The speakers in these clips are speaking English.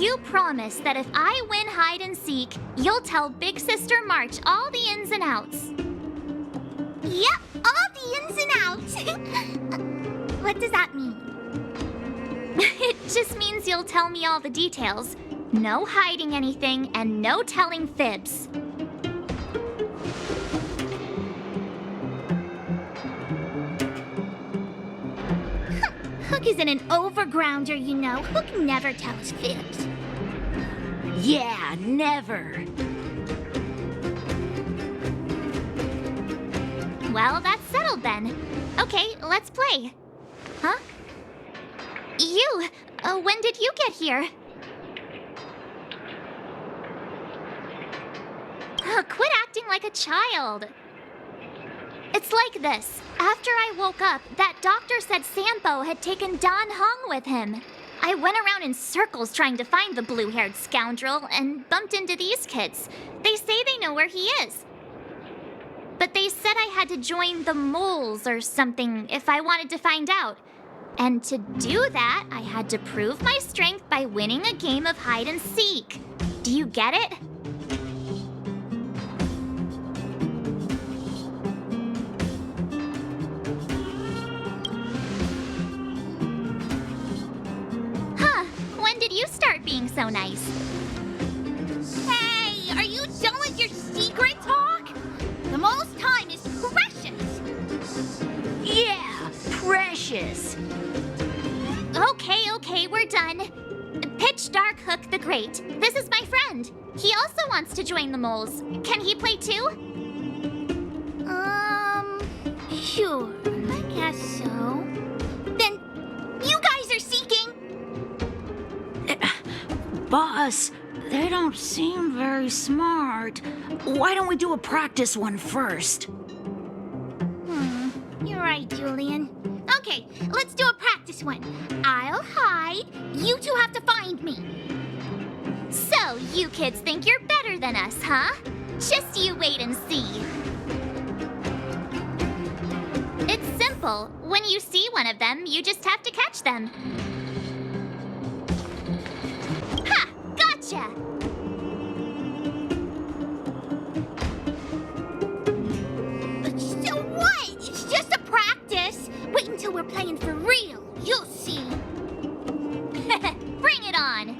you promise that if I win hide and seek, you'll tell Big Sister March all the ins and outs. Yep, all the ins and outs. What does that mean? It just means you'll tell me all the details. No hiding anything and no telling fibs. Hook isn't an overgrounder, you know. Hook never tells fibs. Yeah, never. Well, that's settled then. Okay, let's play. Huh? You, when did you get here? Quit acting like a child. It's like this. After I woke up, that doctor said Sampo had taken Don Hung with him. I went around in circles trying to find the blue-haired scoundrel and bumped into these kids. They say they know where he is. But they said I had to join the moles or something if I wanted to find out. And to do that, I had to prove my strength by winning a game of hide and seek. Do you get it? Huh, when did you start being so nice? Hey, are you done with your secret talk? The most time is precious. Yeah, precious. Okay, we're done. Pitch Dark Hook the Great. This is my friend. He also wants to join the moles. Can he play too? Sure, I guess so. Then, you guys are seeking. Boss, they don't seem very smart. Why don't we do a practice one first? You're right, Julian. Okay, let's do a practice one. I'll hide. You two have to find me. So, you kids think you're better than us, huh? Just you wait and see. It's simple. When you see one of them, you just have to catch them. Ha! Gotcha! So what? It's just a practice. Wait until we're playing for real. You'll see. Bring it on!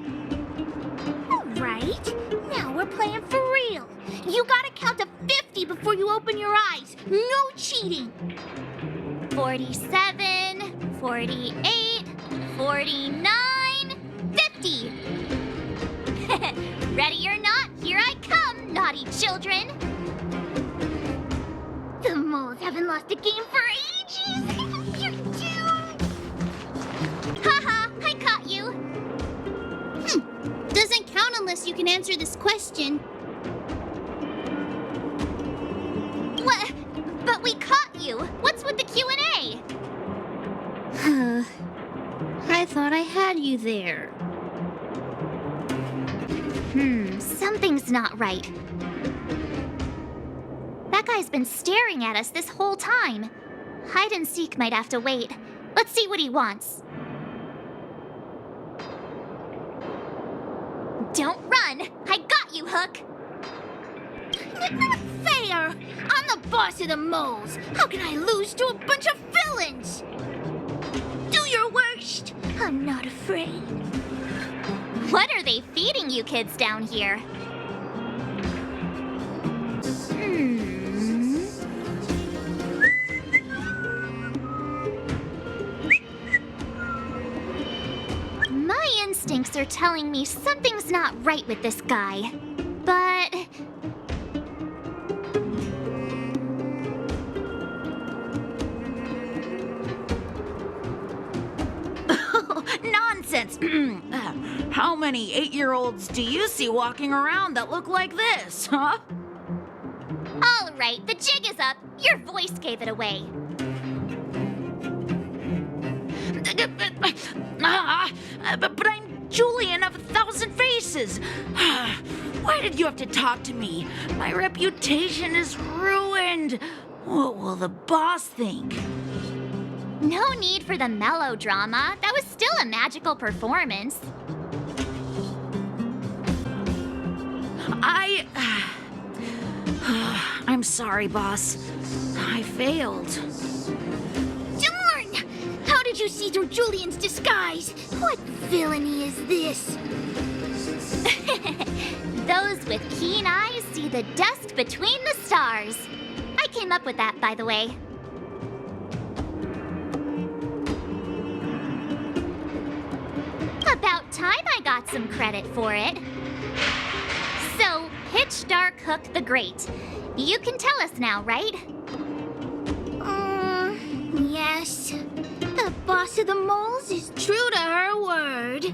All right. Now we're playing for real. You gotta count to 50 before you open your eyes. No cheating. 47, 48, 49, 50. Ready or not, here I come, naughty children. The moles haven't lost a game for ages. You're doomed. Haha, I caught you. Doesn't count unless you can answer this question. What? But we caught you. What's with the Q&A? I thought I had you there. Something's not right. That guy's been staring at us this whole time. Hide and seek might have to wait. Let's see what he wants. Don't run! I got you, Hook! Not fair! I'm the boss of the moles. How can I lose to a bunch of villains? Do your worst. I'm not afraid. What are they feeding you kids down here? My instincts are telling me something's not right with this guy. But... Nonsense! How many 8-year-olds do you see walking around that look like this, huh? All right, the jig is up. Your voice gave it away. But I'm Julian of 1,000 Faces. Why did you have to talk to me? My reputation is ruined. What will the boss think? No need for the melodrama. That was still a magical performance. I'm sorry, boss. I failed. Darn! How did you see through Julian's disguise? What villainy is this? Those with keen eyes see the dust between the stars. I came up with that, by the way. About time I got some credit for it. So, Pitch Dark Hook the Great. You can tell us now, right? Yes. The boss of the moles is true to her word.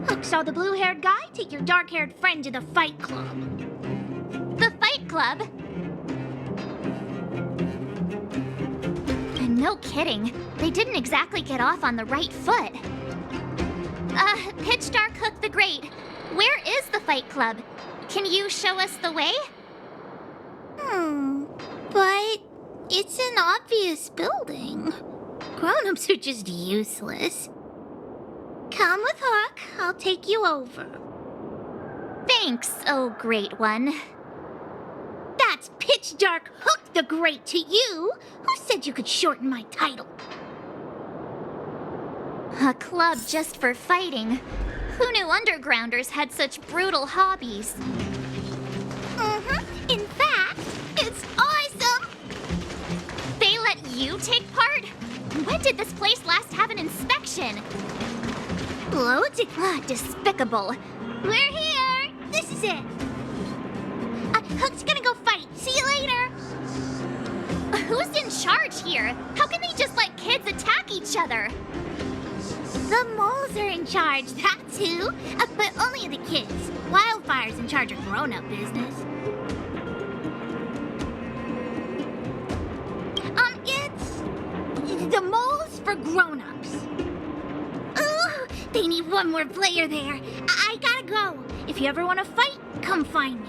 Hook saw the blue-haired guy take your dark-haired friend to the fight club. The Fight Club? And no kidding. They didn't exactly get off on the right foot. Pitch Dark Hook the Great, where is the Fight Club? Can you show us the way? But it's an obvious building. Grown-ups are just useless. Come with Hook, I'll take you over. Thanks, oh great one. That's Pitch Dark Hook the Great to you. Who said you could shorten my title? A club just for fighting. Who knew undergrounders had such brutal hobbies? In fact, it's awesome. They let you take part? When did this place last have an inspection? Despicable. We're here. This is it. Hook's gonna go fight. See you later. Who's in charge here? How can they just let kids attack each other? The moles are in charge, that's who. But only the kids. Wildfire's in charge of grown-up business. It's the moles for grown-ups. Ooh, they need one more player there. I gotta go. If you ever want to fight, come find me.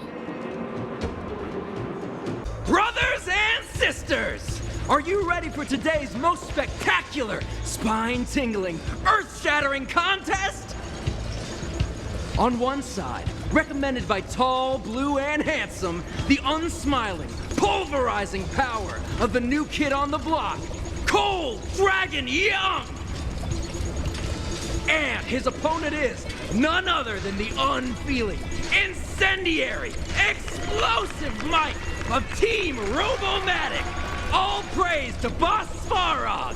Brothers and sisters, are you ready for today's most spectacular, spine-tingling, earth-shattering contest? On one side, recommended by tall, blue, and handsome, the unsmiling, pulverizing power of the new kid on the block, Cold Dragon Young! And his opponent is none other than the unfeeling, incendiary, explosive might of Team Robomatic! All praise to Boss Svarog!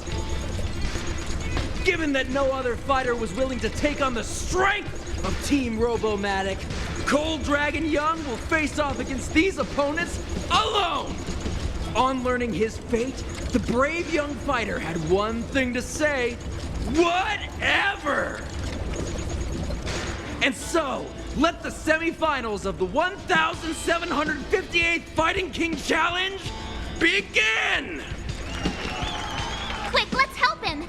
Given that no other fighter was willing to take on the strength of Team Robomatic, Cold Dragon Young will face off against these opponents alone! On learning his fate, the brave young fighter had one thing to say: whatever! And so, let the semifinals of the 1,758th Fighting King Challenge begin! Quick, let's help him!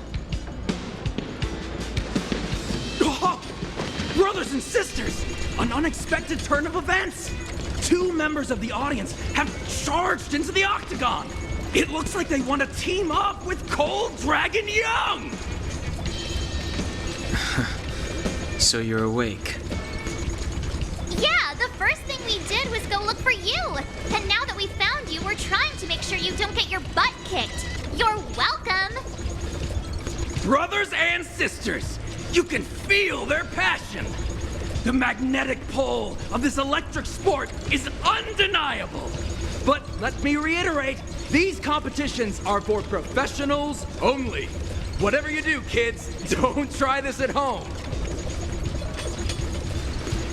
Oh, brothers and sisters, an unexpected turn of events! Two members of the audience have charged into the octagon! It looks like they want to team up with Cold Dragon Young! So you're awake. Yeah, the first thing we did was go look for you. And now that we found you, we're trying to make sure you don't get your butt kicked. You're welcome. Brothers and sisters, you can feel their passion. The magnetic pull of this electric sport is undeniable. But let me reiterate, these competitions are for professionals only. Whatever you do, kids, don't try this at home.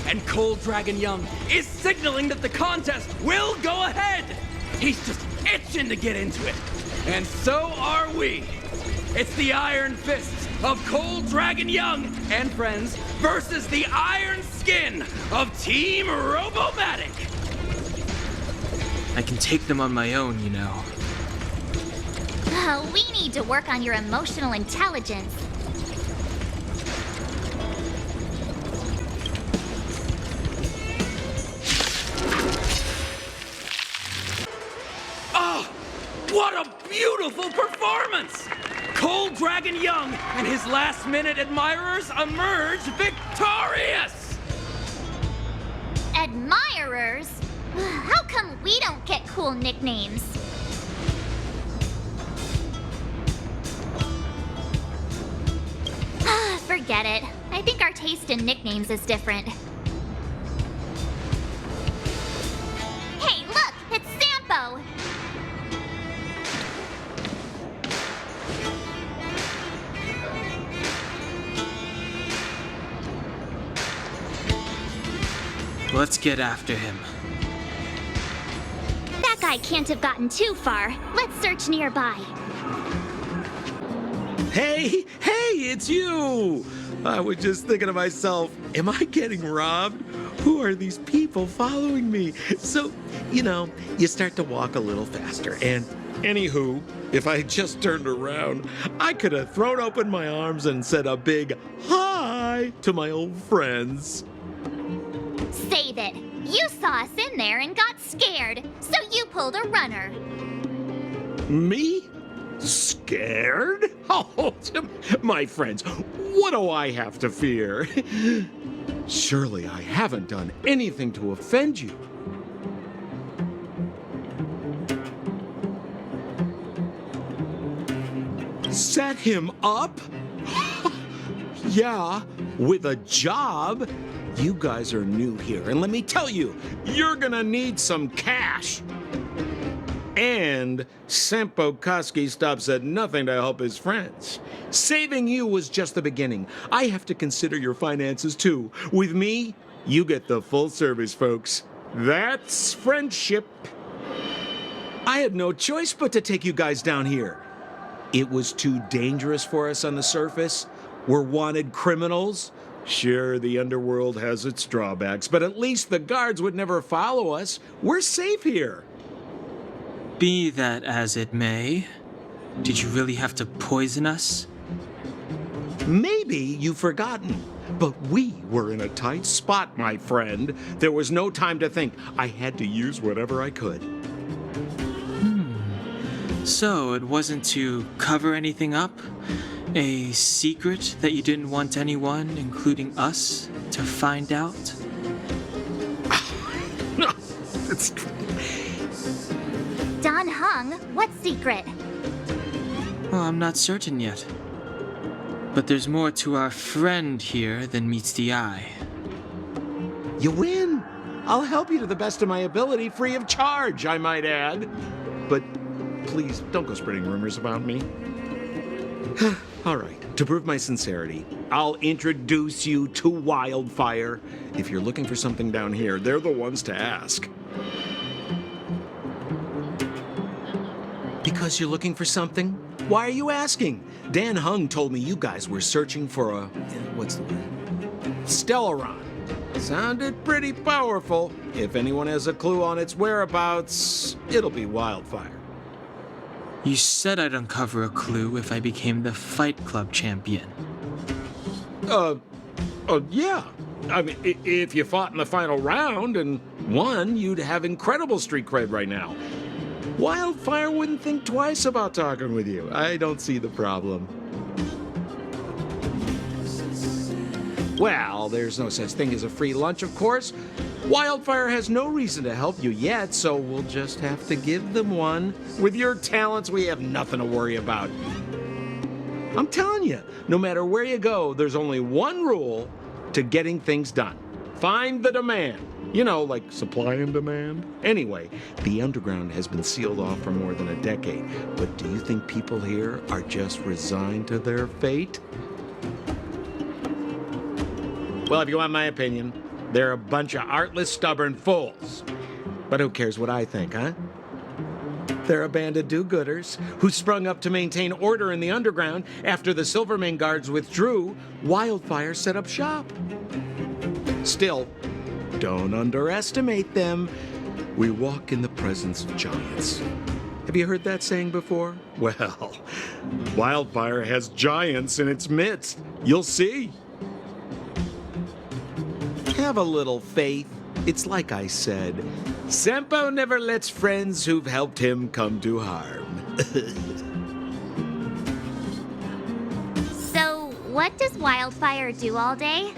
And Cold Dragon Young is signaling that the contest will go ahead. He's just itching to get into it. And so are we. It's the Iron Fists of Cold Dragon Young and friends versus the Iron Skin of Team Robomatic. I can take them on my own, you know. We need to work on your emotional intelligence. Oh, what a beautiful performance! Cold Dragon Young and his last-minute admirers emerge victorious! admirers? How come we don't get cool nicknames? Forget it. I think our taste in nicknames is different. Hey, look! It's Sampo! Let's get after him. That guy can't have gotten too far. Let's search nearby. Hey, it's you! I was just thinking to myself, am I getting robbed? Who are these people following me? So, you start to walk a little faster. And anywho, if I had just turned around, I could have thrown open my arms and said a big hi to my old friends. Save it. You saw us in there and got scared, so you pulled a runner. Me? Scared? Oh, my friends, what do I have to fear? Surely I haven't done anything to offend you. Set him up? Yeah, with a job. You guys are new here, and let me tell you, you're gonna need some cash. And Sampo Koski stops at nothing to help his friends. Saving you was just the beginning. I have to consider your finances too. With me, you get the full service, folks. That's friendship. I had no choice but to take you guys down here. It was too dangerous for us on the surface. We're wanted criminals. Sure, the underworld has its drawbacks, but at least the guards would never follow us. We're safe here. Be that as it may, did you really have to poison us? Maybe you've forgotten, but we were in a tight spot, my friend. There was no time to think. I had to use whatever I could. So it wasn't to cover anything up? A secret that you didn't want anyone, including us, to find out? No, it's... Don Hung, what secret? Well, I'm not certain yet. But there's more to our friend here than meets the eye. You win. I'll help you to the best of my ability, free of charge, I might add. But please, don't go spreading rumors about me. All right, to prove my sincerity, I'll introduce you to Wildfire. If you're looking for something down here, they're the ones to ask. Because you're looking for something? Why are you asking? Dan Hung told me you guys were searching for a... what's the word? Stellaron. Sounded pretty powerful. If anyone has a clue on its whereabouts, it'll be Wildfire. You said I'd uncover a clue if I became the Fight Club champion. Yeah. I mean, if you fought in the final round and won, you'd have incredible street cred right now. Wildfire wouldn't think twice about talking with you. I don't see the problem. Well, there's no such thing as a free lunch, of course. Wildfire has no reason to help you yet, so we'll just have to give them one. With your talents, we have nothing to worry about. I'm telling you, no matter where you go, there's only one rule to getting things done. Find the demand. You know, like supply and demand. Anyway, the underground has been sealed off for more than a decade. But do you think people here are just resigned to their fate? Well, if you want my opinion, they're a bunch of artless, stubborn fools. But who cares what I think, huh? They're a band of do-gooders who sprung up to maintain order in the underground after the Silvermane guards withdrew. Wildfire set up shop. Still, don't underestimate them. We walk in the presence of giants. Have you heard that saying before? Well, Wildfire has giants in its midst. You'll see. Have a little faith. It's like I said, Sampo never lets friends who've helped him come to harm. So, what does Wildfire do all day?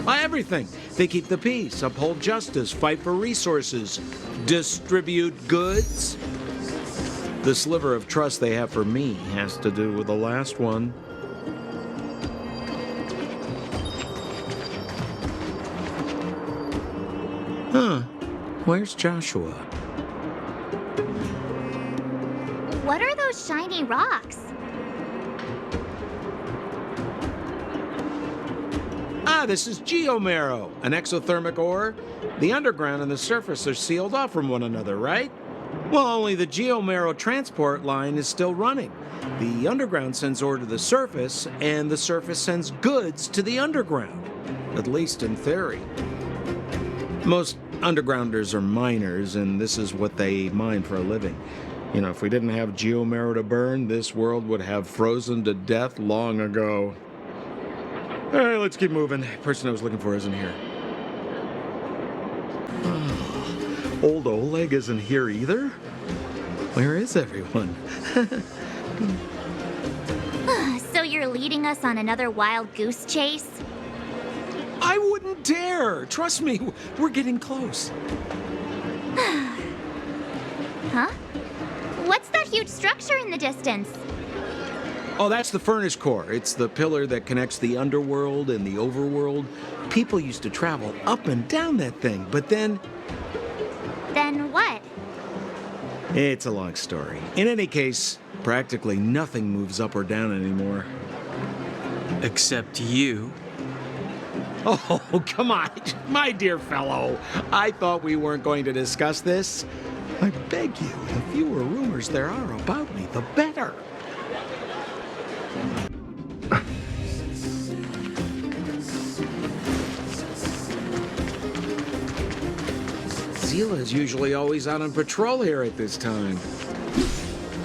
Everything. They keep the peace, uphold justice, fight for resources, distribute goods. The sliver of trust they have for me has to do with the last one. Huh. Where's Joshua? What are those shiny rocks? Ah, this is geomarrow, an exothermic ore. The underground and the surface are sealed off from one another, right? Well, only the geomarrow transport line is still running. The underground sends ore to the surface, and the surface sends goods to the underground. At least in theory. Most undergrounders are miners, and this is what they mine for a living. You know, if we didn't have geomarrow to burn, this world would have frozen to death long ago. All right, let's keep moving. The person I was looking for isn't here. Oh, old Oleg isn't here either? Where is everyone? So you're leading us on another wild goose chase? I wouldn't dare. Trust me, we're getting close. Huh? What's that huge structure in the distance? Oh, that's the furnace core. It's the pillar that connects the underworld and the overworld. People used to travel up and down that thing, but then... Then what? It's a long story. In any case, practically nothing moves up or down anymore. Except you. Oh, come on, my dear fellow. I thought we weren't going to discuss this. I beg you, the fewer rumors there are about me, the better. Zila's usually always out on patrol here at this time.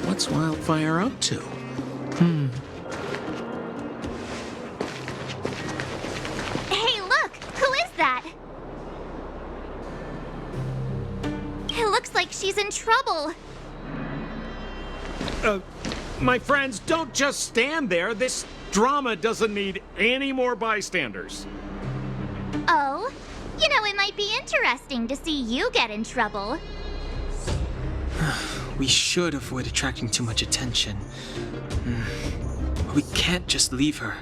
What's Wildfire up to? Hey, look! Who is that? It looks like she's in trouble. My friends, don't just stand there. This drama doesn't need any more bystanders. Oh? You know, it might be interesting to see you get in trouble. We should avoid attracting too much attention. We can't just leave her.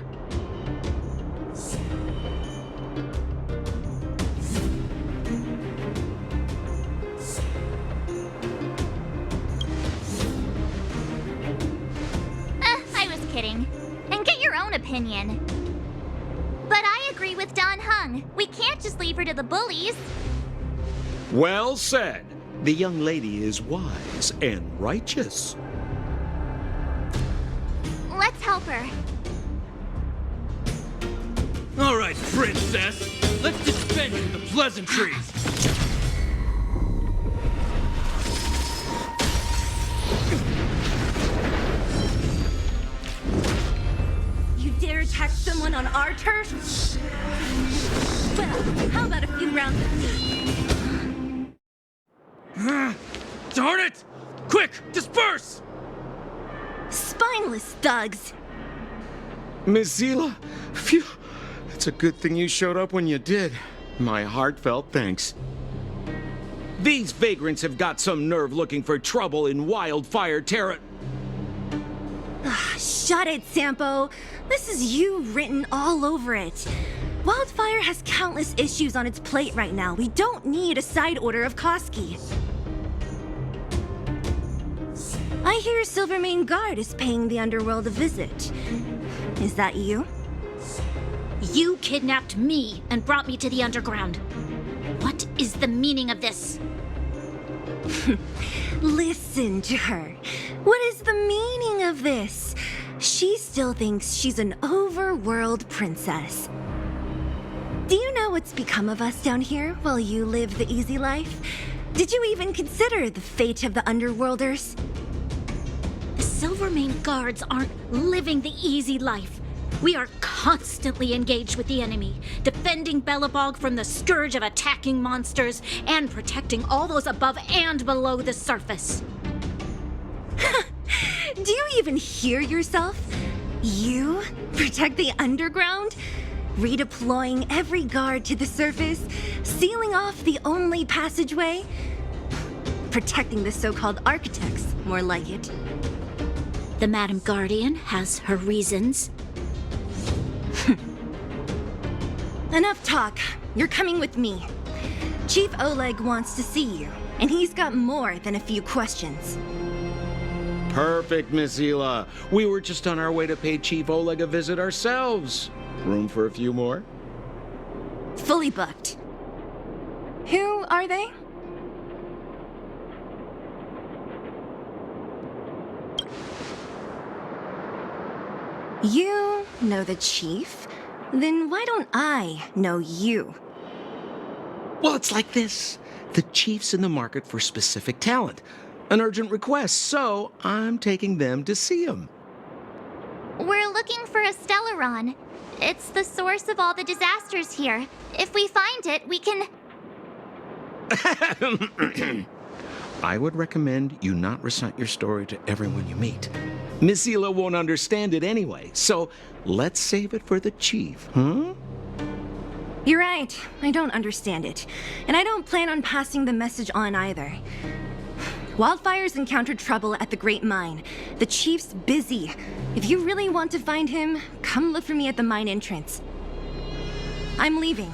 I was kidding. And get your own opinion. But I agree with Don Hung. We can't just leave her to the bullies. Well said. The young lady is wise and righteous. Let's help her. All right, princess. Let's dispense with the pleasantries. You dare attack someone on our turf? Well, how about a few rounds of me? Darn it! Quick, disperse! Spineless thugs. Miss Zila, phew. It's a good thing you showed up when you did. My heartfelt thanks. These vagrants have got some nerve looking for trouble in Wildfire Terra. Shut it, Sampo. This is you written all over it. Wildfire has countless issues on its plate right now. We don't need a side order of Koski. I hear Silvermane Guard is paying the underworld a visit. Is that you? You kidnapped me and brought me to the underground. What is the meaning of this? Listen to her. What is the meaning of this? She still thinks she's an overworld princess. Do you know what's become of us down here while you live the easy life? Did you even consider the fate of the underworlders? The Silvermane Guards aren't living the easy life. We are constantly engaged with the enemy, defending Belobog from the scourge of attacking monsters and protecting all those above and below the surface. Do you even hear yourself? You protect the underground? redeploying every guard to the surface, sealing off the only passageway, protecting the so-called architects, more like it. The Madam Guardian has her reasons. Enough talk. You're coming with me. Chief Oleg wants to see you, and he's got more than a few questions. Perfect, Miss Hila. We were just on our way to pay Chief Oleg a visit ourselves. Room for a few more? Fully booked. Who are they? You know the chief? Then why don't I know you? Well, it's like this. The chief's in the market for specific talent. An urgent request, so I'm taking them to see him. We're looking for a Stellaron. It's the source of all the disasters here. If we find it, we can... I would recommend you not recite your story to everyone you meet. Miss Hila won't understand it anyway, so let's save it for the chief, huh? You're right. I don't understand it. And I don't plan on passing the message on either. Wildfire's encountered trouble at the Great Mine. The chief's busy. If you really want to find him, come look for me at the mine entrance. I'm leaving.